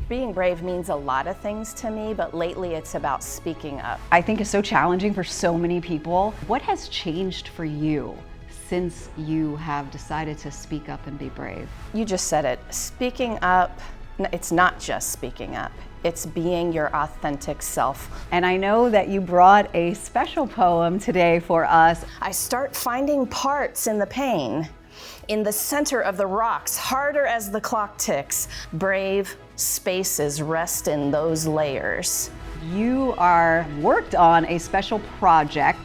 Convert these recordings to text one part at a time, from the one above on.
Being brave means a lot of things to me, but lately it's about speaking up. I think is so challenging for so many people. What has changed for you since you have decided to speak up and be brave? You just said it. Speaking up, it's not just speaking up. It's being your authentic self. And I know that you brought a special poem today for us. I start finding parts in the pain, in the center of the rocks, harder as the clock ticks. Brave spaces rest in those layers. You are worked on a special project.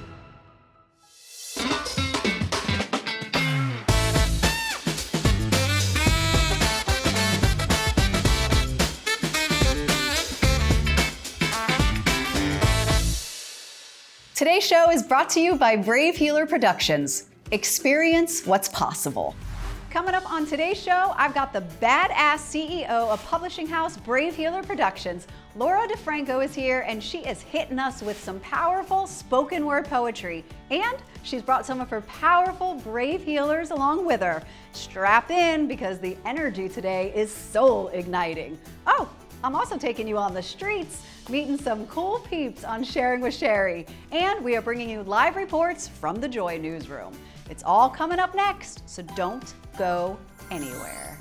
Today's show is brought to you by Brave Healer Productions. Experience what's possible. Coming up on today's show, I've got the badass CEO of publishing house Brave Healer Productions. Laura DeFranco is here, and she is hitting us with some powerful spoken word poetry. And she's brought some of her powerful brave healers along with her. Strap in, because the energy today is soul igniting. Oh, I'm also taking you on the streets, meeting some cool peeps on Sharing with Shari. And we are bringing you live reports from the Joy Newsroom. It's all coming up next, so don't go anywhere.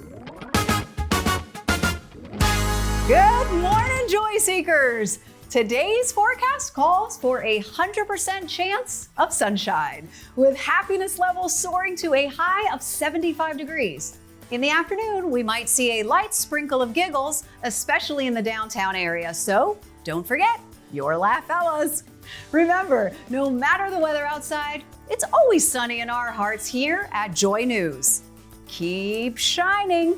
Good morning, Joy Seekers. Today's forecast calls for a 100% chance of sunshine, with happiness levels soaring to a high of 75 degrees. In the afternoon, we might see a light sprinkle of giggles, especially in the downtown area. So don't forget your laugh, fellas. Remember, no matter the weather outside, it's always sunny in our hearts here at Joy News. Keep shining.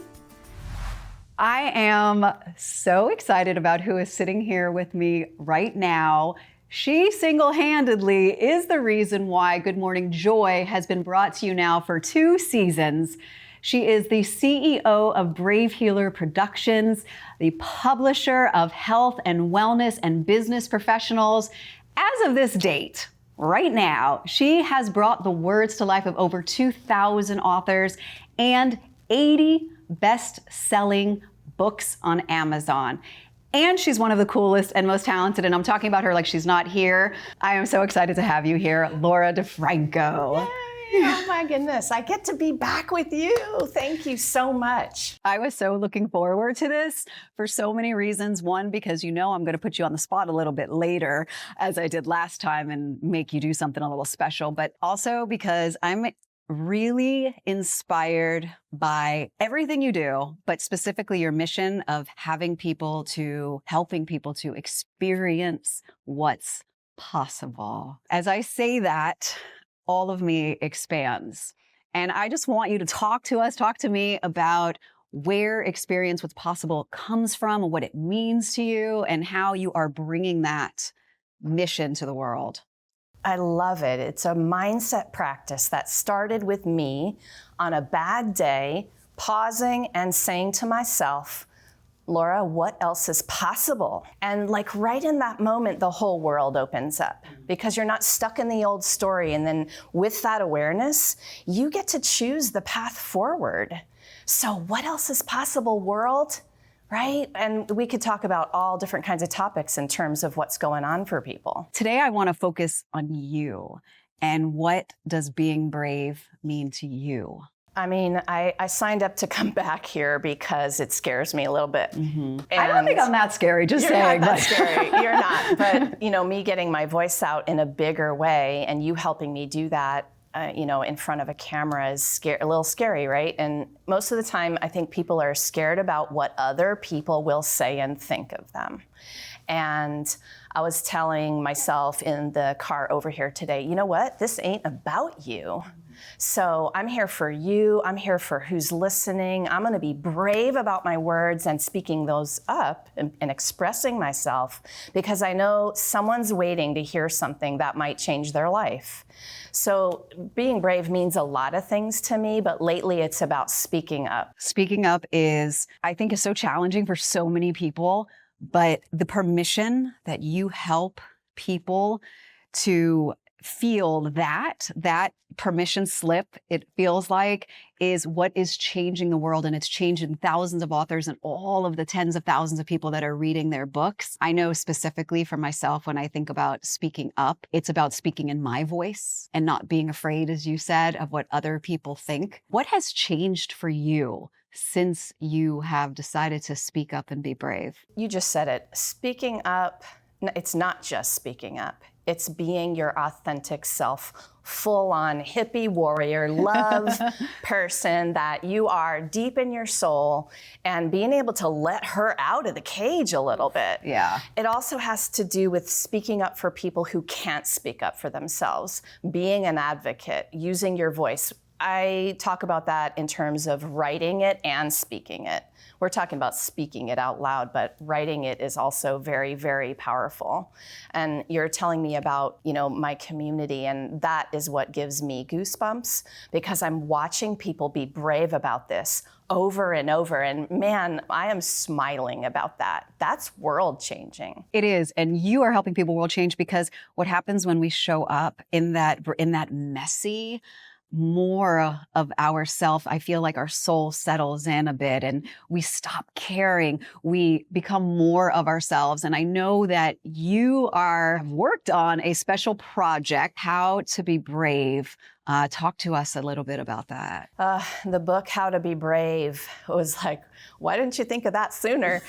I am so excited about who is sitting here with me right now. She single-handedly is the reason why Good Morning Joy has been brought to you now for 2 seasons. She is the CEO of Brave Healer Productions, the publisher of Health and Wellness and Business Professionals. As of this date, right now, she has brought the words to life of over 2,000 authors and 80 best-selling books on Amazon. And she's one of the coolest and most talented, and I'm talking about her like she's not here. I am so excited to have you here, Laura DeFranco. Oh my goodness, I get to be back with you. Thank you so much. I was so looking forward to this for so many reasons. One, because you know I'm going to put you on the spot a little bit later, as I did last time, and make you do something a little special. But also because I'm really inspired by everything you do, but specifically your mission of helping people to experience what's possible. As I say that, all of me expands. And I just want you to talk to me about where Experience What's Possible comes from, what it means to you, and how you are bringing that mission to the world. I love it. It's a mindset practice that started with me on a bad day, pausing and saying to myself, Laura, what else is possible? And like right in that moment, the whole world opens up because you're not stuck in the old story. And then with that awareness, you get to choose the path forward. So what else is possible, world? Right? And we could talk about all different kinds of topics in terms of what's going on for people. Today, I want to focus on you and what does being brave mean to you? I mean, I signed up to come back here because it scares me a little bit. Mm-hmm. I don't think I'm that scary, just saying. You're not that scary. You're not. But, you know, me getting my voice out in a bigger way and you helping me do that, in front of a camera is a little scary, right? And most of the time, I think people are scared about what other people will say and think of them. And I was telling myself in the car over here today, you know what? This ain't about you. So I'm here for you. I'm here for who's listening. I'm going to be brave about my words and speaking those up and expressing myself because I know someone's waiting to hear something that might change their life. So being brave means a lot of things to me, but lately it's about speaking up. Speaking up is so challenging for so many people, but the permission that you help people to feel that permission slip, it feels like, is what is changing the world, and it's changing thousands of authors and all of the tens of thousands of people that are reading their books. I know specifically for myself, when I think about speaking up, it's about speaking in my voice and not being afraid, as you said, of what other people think. What has changed for you since you have decided to speak up and be brave? You just said it. Speaking up, it's not just speaking up. It's being your authentic self, full-on hippie warrior, love person that you are deep in your soul, and being able to let her out of the cage a little bit. Yeah. It also has to do with speaking up for people who can't speak up for themselves, being an advocate, using your voice. I talk about that in terms of writing it and speaking it. We're talking about speaking it out loud, but writing it is also very, very powerful. And you're telling me about, my community, and that is what gives me goosebumps, because I'm watching people be brave about this over and over. And man, I am smiling about that. That's world changing. It is. And you are helping people world change, because what happens when we show up in that messy, more of ourself, I feel like our soul settles in a bit and we stop caring. We become more of ourselves. And I know that you have worked on a special project, How to Be Brave. Talk to us a little bit about that. The book, How to Be Brave, was like, why didn't you think of that sooner?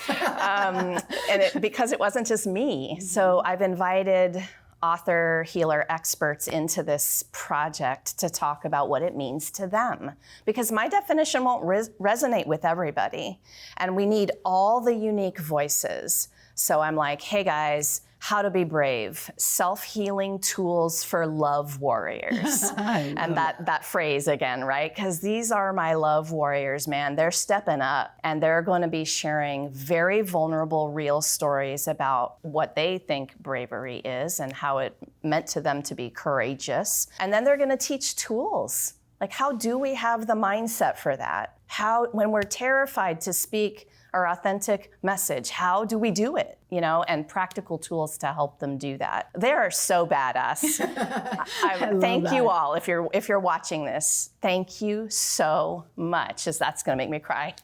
Because it wasn't just me. So I've invited author, healer experts into this project to talk about what it means to them. Because my definition won't resonate with everybody. And we need all the unique voices. So I'm like, hey guys, How to Be Brave, self-healing tools for love warriors. And that phrase again, right? Because these are my love warriors, man. They're stepping up, and they're going to be sharing very vulnerable, real stories about what they think bravery is and how it meant to them to be courageous. And then they're going to teach tools. Like, how do we have the mindset for that? How, when we're terrified to speak our authentic message, how do we do it? And practical tools to help them do that. They are so badass. Thank you all. If you're watching this, thank you so much, as that's going to make me cry.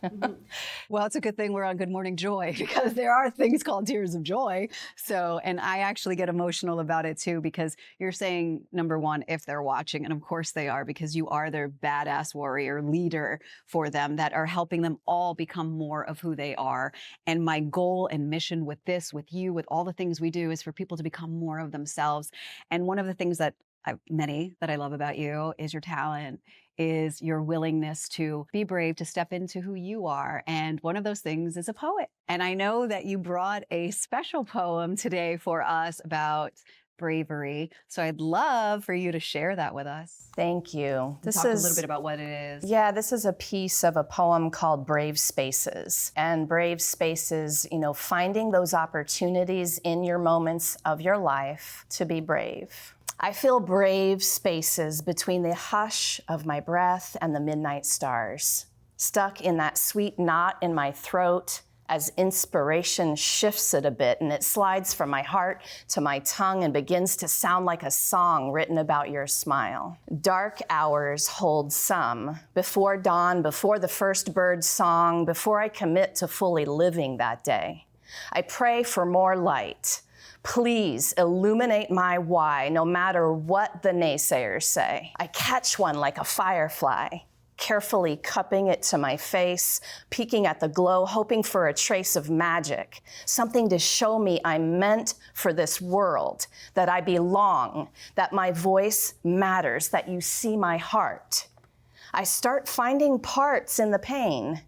Well, it's a good thing we're on Good Morning Joy, because there are things called tears of joy. So, and I actually get emotional about it too, because you're saying, number one, if they're watching, and of course they are, because you are their badass warrior leader for them, that are helping them all become more of who they are. And my goal and mission with this, with you, with all the things we do, is for people to become more of themselves. And one of the things that I love about you is your talent, is your willingness to be brave, to step into who you are. And one of those things is a poet. And I know that you brought a special poem today for us about bravery. So I'd love for you to share that with us. Thank you. Talk a little bit about what it is. Yeah, this is a piece of a poem called Brave Spaces. And brave spaces, finding those opportunities in your moments of your life to be brave. I feel brave spaces between the hush of my breath and the midnight stars, stuck in that sweet knot in my throat, as inspiration shifts it a bit and it slides from my heart to my tongue and begins to sound like a song written about your smile. Dark hours hold some. Before dawn, before the first bird's song, before I commit to fully living that day, I pray for more light. Please illuminate my why, no matter what the naysayers say. I catch one like a firefly, carefully cupping it to my face, peeking at the glow, hoping for a trace of magic, something to show me I'm meant for this world, that I belong, that my voice matters, that you see my heart. I start finding parts in the pain,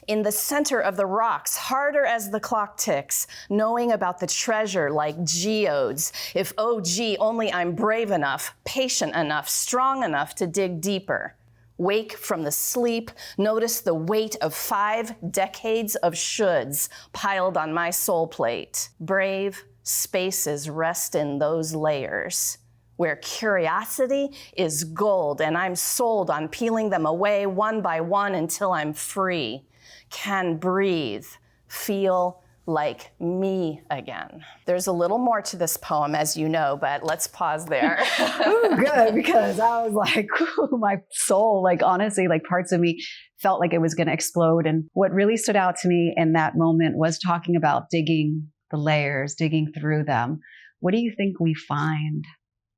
in the center of the rocks, harder as the clock ticks, knowing about the treasure like geodes. If, oh gee, only I'm brave enough, patient enough, strong enough to dig deeper. Wake from the sleep, notice the weight of 5 decades of shoulds piled on my soul plate. Brave spaces rest in those layers, where curiosity is gold, and I'm sold on peeling them away one by one until I'm free, can breathe, feel, like me again. There's a little more to this poem, as you know, but let's pause there. Ooh, good, because I was like, ooh, my soul, like honestly, like parts of me felt like it was going to explode. And what really stood out to me in that moment was talking about digging the layers, digging through them. What do you think we find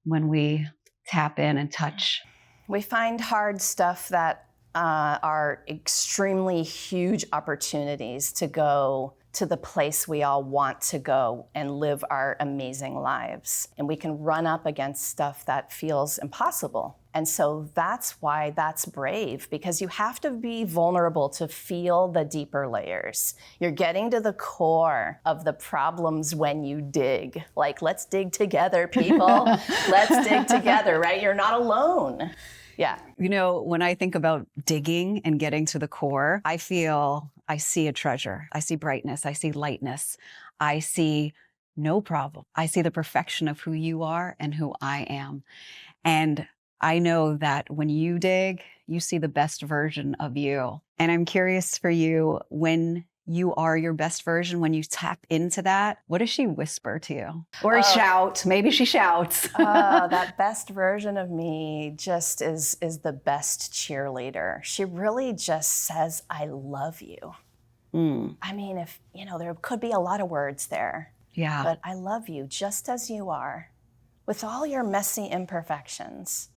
when we tap in and touch? We find hard stuff that are extremely huge opportunities to go to the place we all want to go and live our amazing lives. And we can run up against stuff that feels impossible. And so that's why that's brave, because you have to be vulnerable to feel the deeper layers. You're getting to the core of the problems when you dig. Like, let's dig together, people. Let's dig together, right? You're not alone. Yeah. You know, when I think about digging and getting to the core, I feel I see a treasure. I see brightness. I see lightness. I see no problem. I see the perfection of who you are and who I am. And I know that when you dig, you see the best version of you. And I'm curious for you, when you are your best version, when you tap into that, what does she whisper to you? Or shout? Maybe she shouts. That best version of me just is the best cheerleader. She really just says, I love you. I mean, if, there could be a lot of words there. Yeah. But I love you just as you are, with all your messy imperfections.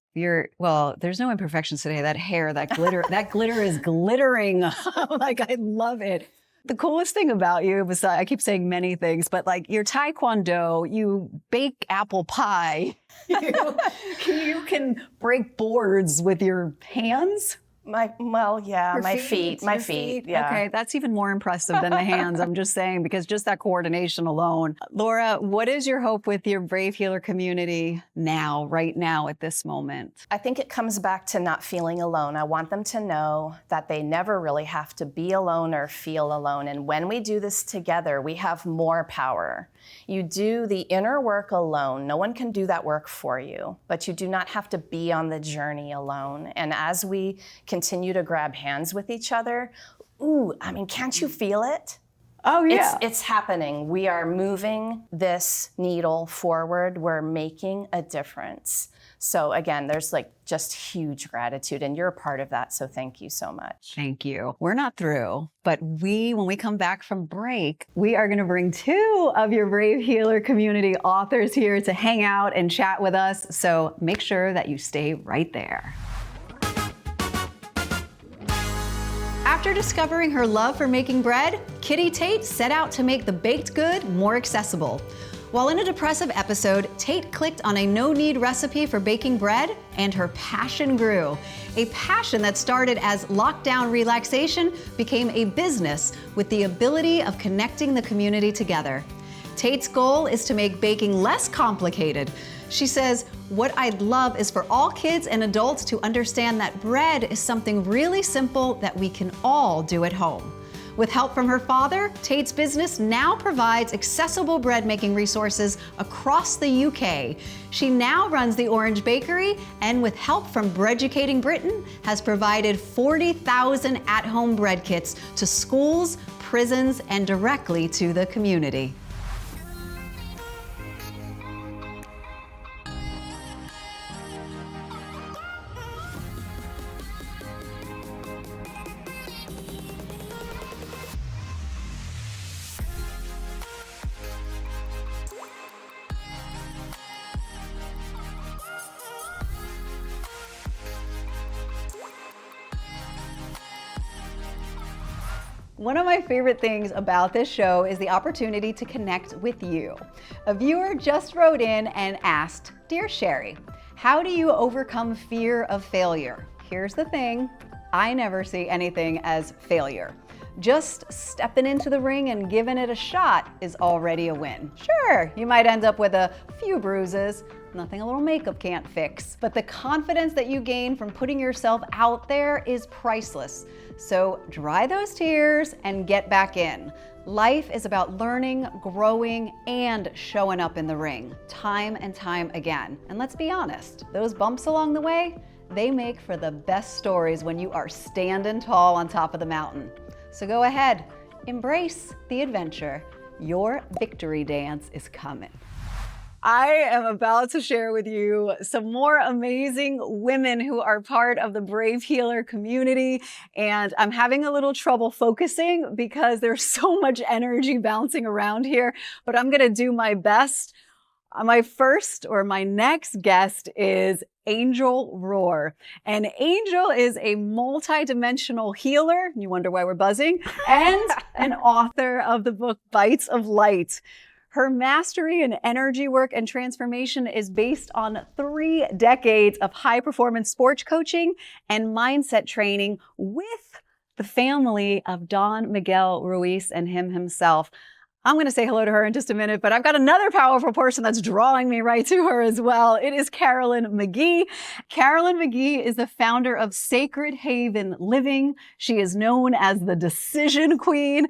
Well, there's no imperfections today. That hair, that glitter, that glitter is glittering. Like, I love it. The coolest thing about you, besides, I keep saying many things, but like your Taekwondo, you bake apple pie, you can break boards with your hands. My feet. Yeah. Okay, that's even more impressive than the hands. I'm just saying, because just that coordination alone. Laura, what is your hope with your Brave Healer community now, right now, at this moment? I think it comes back to not feeling alone. I want them to know that they never really have to be alone or feel alone. And when we do this together, we have more power. You do the inner work alone. No one can do that work for you, but you do not have to be on the journey alone. And as we continue to grab hands with each other, can't you feel it? Oh, yeah. It's happening. We are moving this needle forward. We're making a difference. So again, there's just huge gratitude, and you're a part of that. So thank you so much. Thank you. We're not through, but when we come back from break, we are going to bring 2 of your Brave Healer community authors here to hang out and chat with us. So make sure that you stay right there. After discovering her love for making bread, Kitty Tate set out to make the baked good more accessible. While in a depressive episode, Tate clicked on a no-knead recipe for baking bread, and her passion grew. A passion that started as lockdown relaxation became a business with the ability of connecting the community together. Tate's goal is to make baking less complicated. She says, "What I'd love is for all kids and adults to understand that bread is something really simple that we can all do at home." With help from her father, Tate's business now provides accessible bread making resources across the UK. She now runs the Orange Bakery, and with help from Breaducating Britain, has provided 40,000 at-home bread kits to schools, prisons, and directly to the community. One of my favorite things about this show is the opportunity to connect with you. A viewer just wrote in and asked, "Dear Shari, how do you overcome fear of failure?" Here's the thing, I never see anything as failure. Just stepping into the ring and giving it a shot is already a win. Sure, you might end up with a few bruises, nothing a little makeup can't fix, but the confidence that you gain from putting yourself out there is priceless. So dry those tears and get back in. Life is about learning, growing, and showing up in the ring, time and time again. And let's be honest, those bumps along the way, they make for the best stories when you are standing tall on top of the mountain. So go ahead, embrace the adventure, Your victory dance is coming. I am about to share with you some more amazing women who are part of the Brave Healer community. And I'm having a little trouble focusing because there's so much energy bouncing around here, but I'm going to do my best. My next guest is Angel Rohrer. And Angel is a multi-dimensional healer, you wonder why we're buzzing, and an author of the book Bites of Light. Her mastery in energy work and transformation is based on 3 decades of high-performance sports coaching and mindset training with the family of Don Miguel Ruiz and him himself. I'm going to say hello to her in just a minute, but I've got another powerful person that's drawing me right to her as well. It is Carolyn McGee. Carolyn McGee is the founder of Sacred Haven Living. She is known as the Decision Queen.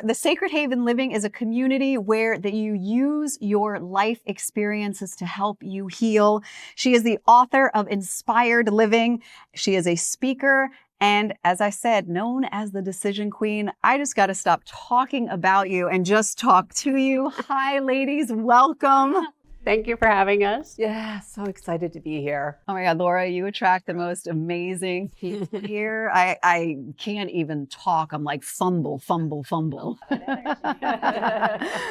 The Sacred Haven Living is a community where you use your life experiences to help you heal. She is the author of Inspired Living. She is a speaker. And as I said, known as the Decision Queen. I just got to stop talking about you and just talk to you. Hi, ladies. Welcome. Thank you for having us. Yeah, so excited to be here. Oh my God, Laura, you attract the most amazing people here. I can't even talk. I'm like fumble.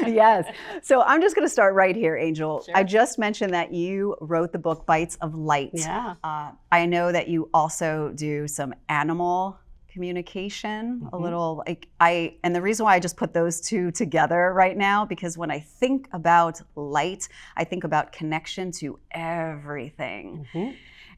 Yes. So I'm just going to start right here, Angel. Sure. I just mentioned that you wrote the book Bites of Light. Yeah. I know that you also do some animal communication, a little and the reason why I just put those two together right now, because when I think about light, I think about connection to everything.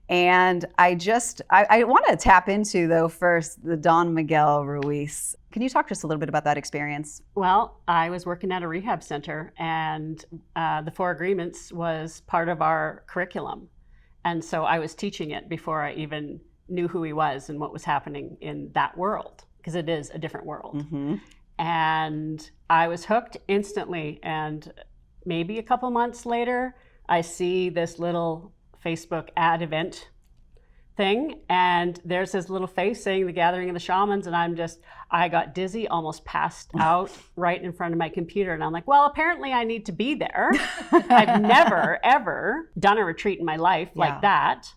And I want to tap into, though, first, the Don Miguel Ruiz. Can you talk to us a little bit about that experience? Well, I was working at a rehab center, and the 4 Agreements was part of our curriculum. And so I was teaching it before I even knew who he was and what was happening in that world, because it is a different world. And I was hooked instantly. And maybe a couple months later, I see this little Facebook ad event thing, and there's his little face saying the Gathering of the Shamans, and I got dizzy, almost passed out right in front of my computer. And I'm like, well, apparently I need to be there. I've never, ever done a retreat in my life like that.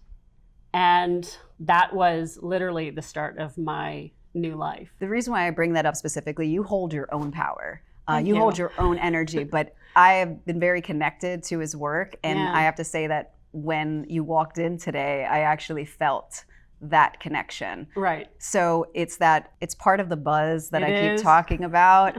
And that was literally the start of my new life. The reason why I bring that up specifically, you hold your own power. You hold your own energy, but I have been very connected to his work. And I have to say that when you walked in today, I actually felt that connection. Right. So it's part of the buzz that I keep talking about.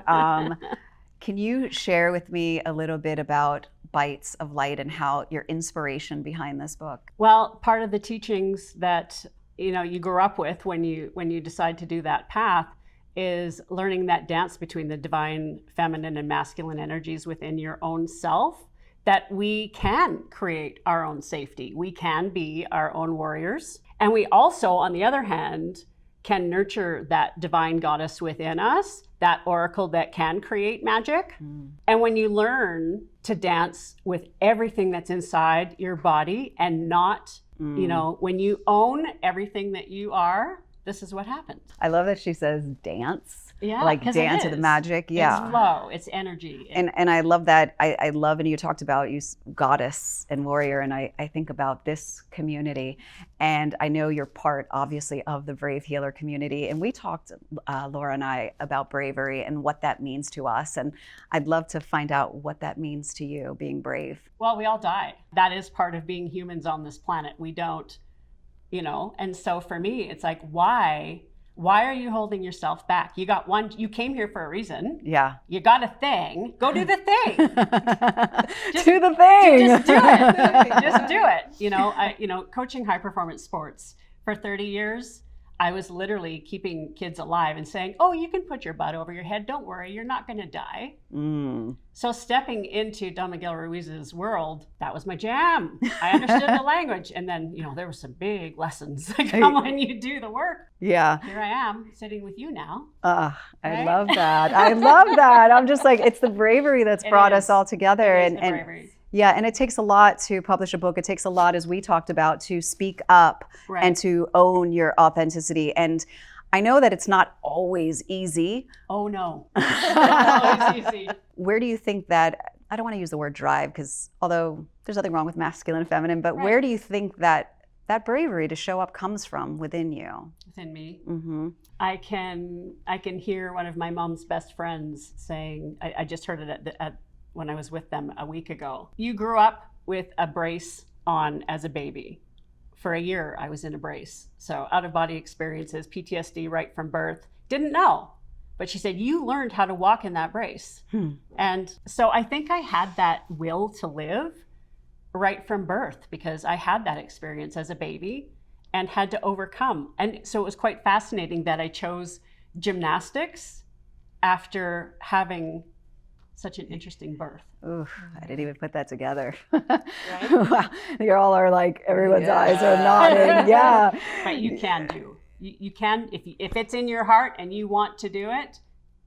Can you share with me a little bit about Bites of Light and how your inspiration behind this book? Well, part of the teachings that you grow up with when you decide to do that path is learning that dance between the divine feminine and masculine energies within your own self, that we can create our own safety. We can be our own warriors. And we also, on the other hand, can nurture that divine goddess within us, that oracle that can create magic. And when you learn to dance with everything that's inside your body and not, when you own everything that you are, this is what happens. I love that she says dance. Yeah, like dance to the magic. Yeah. It's flow, it's energy. And I love that. I love, and you talked about goddess and warrior, and I think about this community. And I know you're part, obviously, of the Brave Healer community. And we talked, Laura and I, about bravery and what that means to us. And I'd love to find out what that means to you, being brave. Well, we all die. That is part of being humans on this planet. We don't, and so for me, it's like, why are you holding yourself back? You came here for a reason. Yeah. You got a thing. Go do the thing. Do the thing. Just do it. Just do it. Coaching high performance sports for 30 years, I was literally keeping kids alive and saying, oh, you can put your butt over your head. Don't worry, you're not going to die. So stepping into Don Miguel Ruiz's world, that was my jam. I understood the language. And then, there were some big lessons that come when you do the work. Yeah. Here I am sitting with you now. I love that. I love that. I'm just like, it's the bravery that's brought us all together. It is the bravery. Yeah, and it takes a lot to publish a book. It takes a lot, as we talked about, to speak up and to own your authenticity. And I know that it's not always easy. Oh no, not always easy. Where do you think that, I don't want to use the word drive, because although there's nothing wrong with masculine and feminine, but where do you think that bravery to show up comes from within you? Within me? Mm-hmm. I can hear one of my mom's best friends saying, I just heard it when I was with them a week ago. You grew up with a brace on as a baby. For a year, I was in a brace. So out-of-body experiences, PTSD right from birth. Didn't know. But she said, you learned how to walk in that brace. And so I think I had that will to live right from birth, because I had that experience as a baby and had to overcome. And so it was quite fascinating that I chose gymnastics after having such an interesting birth. Ooh, I didn't even put that together. Right? Wow. You all are like, everyone's eyes are nodding. Yeah. But you can do. You can, if it's in your heart and you want to do it,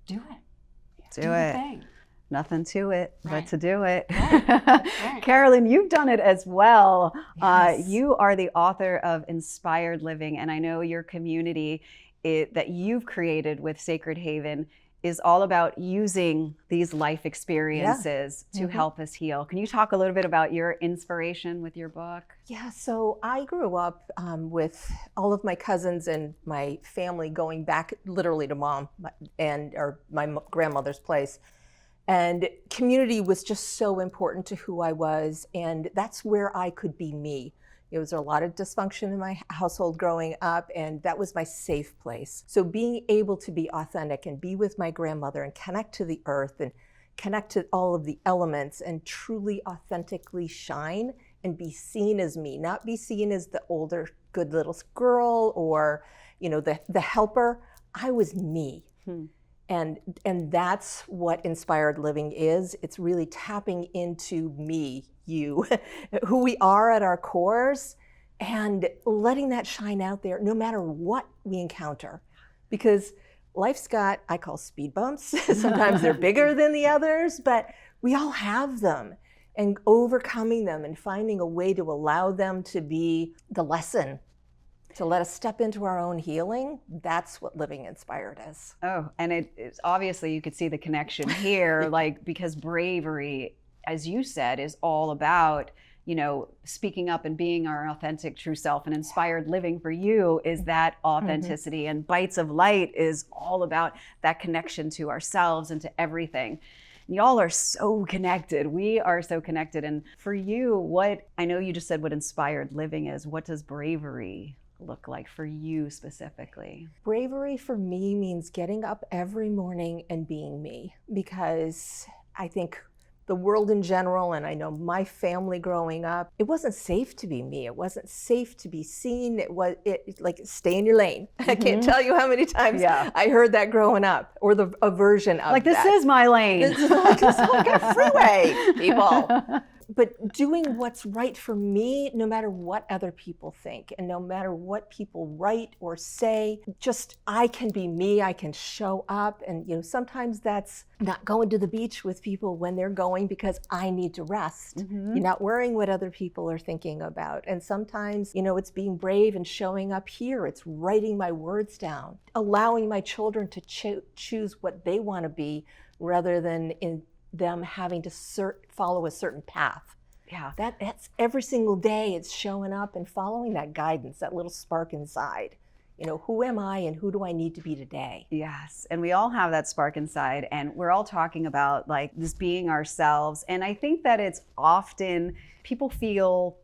do it. Do the it. thing. Nothing to it but Right. to do it. Right. Carolyn, you've done it as well. Yes. You are the author of Inspired Living, and I know your community that you've created with Sacred Haven is all about using these life experiences to help us heal. Can you talk a little bit about your inspiration with your book? Yeah, so I grew up with all of my cousins and my family going back literally to mom or my grandmother's place. And community was just so important to who I was, and that's where I could be me. There was a lot of dysfunction in my household growing up, and that was my safe place. So being able to be authentic and be with my grandmother and connect to the earth and connect to all of the elements and truly authentically shine and be seen as me, not be seen as the older good little girl or, you know, the helper. I was me. And that's what Inspired Living is. It's really tapping into me, you, who we are at our cores, and letting that shine out there no matter what we encounter. Because life's got, I call speed bumps. Sometimes they're bigger than the others, but we all have them. And overcoming them and finding a way to allow them to be the lesson, to let us step into our own healing, that's what Living Inspired is. Oh, and it's obviously you could see the connection here, like, because bravery, as you said, is all about, you know, speaking up and being our authentic true self. And Inspired Living for you is that authenticity. And Bites of Light is all about that connection to ourselves and to everything. Y'all are so connected. We are so connected. And for you, I know you just said what Inspired Living is. What does bravery look like for you specifically? Bravery for me means getting up every morning and being me, because I think the world in general, and I know my family growing up, it wasn't safe to be me. It wasn't safe to be seen. It like, stay in your lane. I can't tell you how many times I heard that growing up, or a version of like, that. this is my lane. It's like a freeway, people. But doing what's right for me, no matter what other people think, and no matter what people write or say, just I can be me, I can show up. And, you know, sometimes that's not going to the beach with people when they're going because I need to rest. You're not worrying what other people are thinking about. And sometimes, you know, it's being brave and showing up here. It's writing my words down, allowing my children to choose what they want to be rather than in them having to follow a certain path. Yeah. That's every single day. It's showing up and following that guidance, that little spark inside. You know, who am I and who do I need to be today? Yes, and we all have that spark inside, and we're all talking about like this being ourselves. And I think that it's often people feel,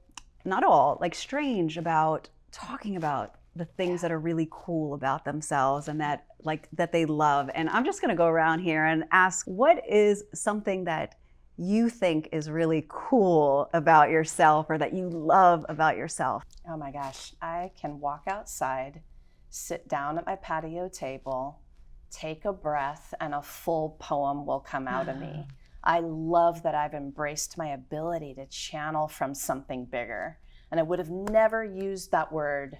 not all, like strange about talking about the things that are really cool about themselves and that they love. And I'm just gonna go around here and ask, what is something that you think is really cool about yourself or that you love about yourself? Oh my gosh, I can walk outside, sit down at my patio table, take a breath, and a full poem will come out of me. I love that I've embraced my ability to channel from something bigger. And I would have never used that word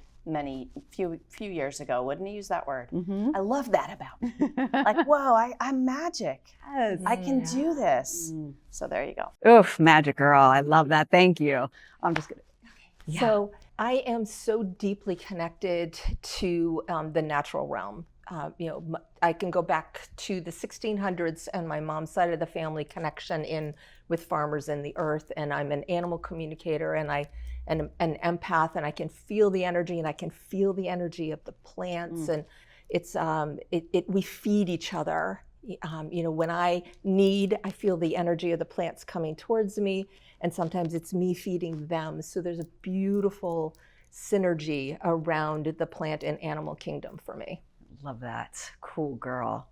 few years ago. Wouldn't use that word. I love that about me. Like, whoa, I'm magic. Yes. I can do this. So there you go. Oof, magic girl. I love that. Thank you. I'm just gonna. So I am so deeply connected to the natural realm. I can go back to the 1600s and my mom's side of the family connection in with farmers and the earth, and I'm an animal communicator, and an empath, and I can feel the energy, and I can feel the energy of the plants, and it's we feed each other. When I feel the energy of the plants coming towards me, and sometimes it's me feeding them. So there's a beautiful synergy around the plant and animal kingdom for me. Love that. Cool girl.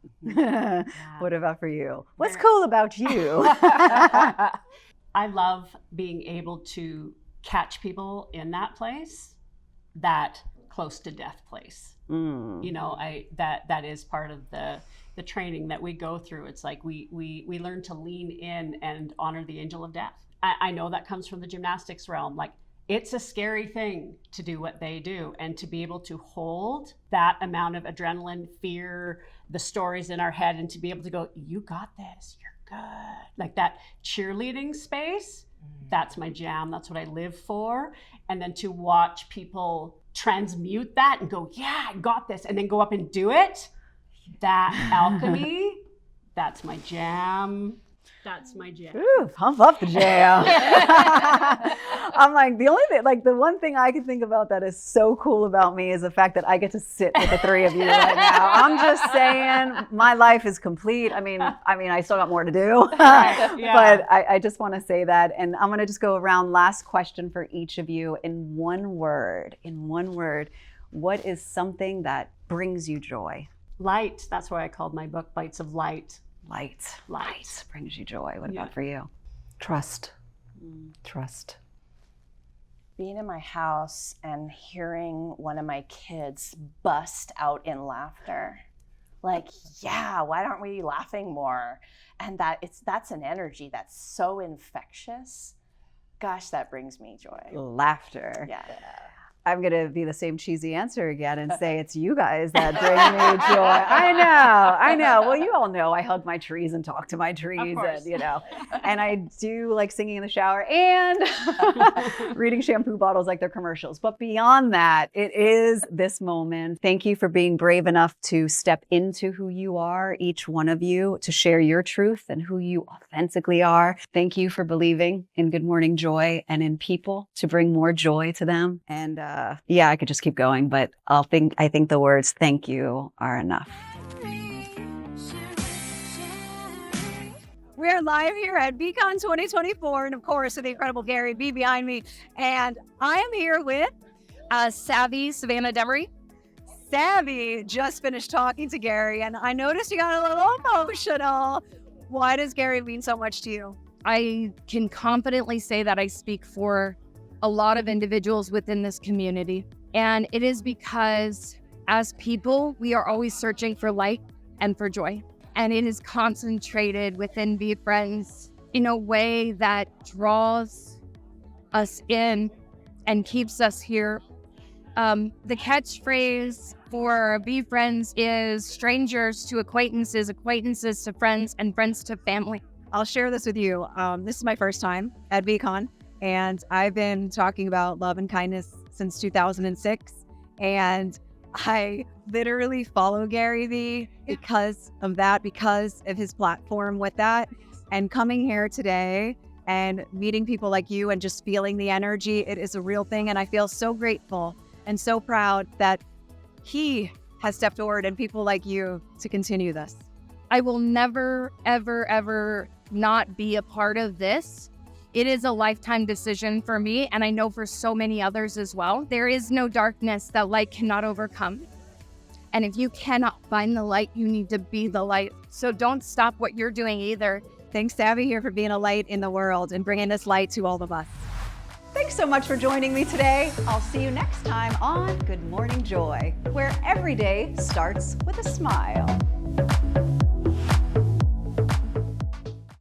What about for you? What's cool about you? I love being able to catch people in that place, that close to death place. That is part of the training that we go through. It's like we learn to lean in and honor the angel of death. I know that comes from the gymnastics realm. Like, it's a scary thing to do what they do, and to be able to hold that amount of adrenaline, fear, the stories in our head, and to be able to go, you got this, you're good. Like that cheerleading space, that's my jam. That's what I live for. And then to watch people transmute that and go, yeah, I got this, and then go up and do it. That alchemy, that's my jam. That's my jam. Ooh, pump up the jam. I'm like, the one thing I can think about that is so cool about me is the fact that I get to sit with the three of you right now. I'm just saying, my life is complete. I mean, I still got more to do, Right, yeah. but I just want to say that. And I'm going to just go around. Last question for each of you in one word. What is something that brings you joy? Light. That's why I called my book Bites of Light. Light brings you joy. What about for you? Trust. Trust. Being in my house and hearing one of my kids bust out in laughter. Like, yeah, why aren't we laughing more? And that's an energy that's so infectious. Gosh, that brings me joy. Laughter. Yeah. I'm going to be the same cheesy answer again and say it's you guys that bring me joy. I know. Well, you all know I hug my trees and talk to my trees, and and I do like singing in the shower and reading shampoo bottles like they're commercials. But beyond that, it is this moment. Thank you for being brave enough to step into who you are, each one of you, to share your truth and who you authentically are. Thank you for believing in Good Morning Joy and in people to bring more joy to them. And I could just keep going, but I think the words thank you are enough. We are live here at BCon 2024, and of course, with the incredible Gary B behind me. And I am here with Savvy Savannah Demery. Savvy just finished talking to Gary, and I noticed you got a little emotional. Why does Gary mean so much to you? I can confidently say that I speak for a lot of individuals within this community. And it is because as people, we are always searching for light and for joy. And it is concentrated within Be Friends in a way that draws us in and keeps us here. The catchphrase for Be Friends is strangers to acquaintances, acquaintances to friends, and friends to family. I'll share this with you. This is my first time at BCon. And I've been talking about love and kindness since 2006. And I literally follow Gary Vee because of that, because of his platform with that. And coming here today and meeting people like you and just feeling the energy, it is a real thing. And I feel so grateful and so proud that he has stepped forward and people like you to continue this. I will never, ever, ever not be a part of this. It is a lifetime decision for me, and I know for so many others as well. There is no darkness that light cannot overcome. And if you cannot find the light, you need to be the light. So don't stop what you're doing either. Thanks, Savvy, here for being a light in the world and bringing this light to all of us. Thanks so much for joining me today. I'll see you next time on Good Morning Joy, where every day starts with a smile.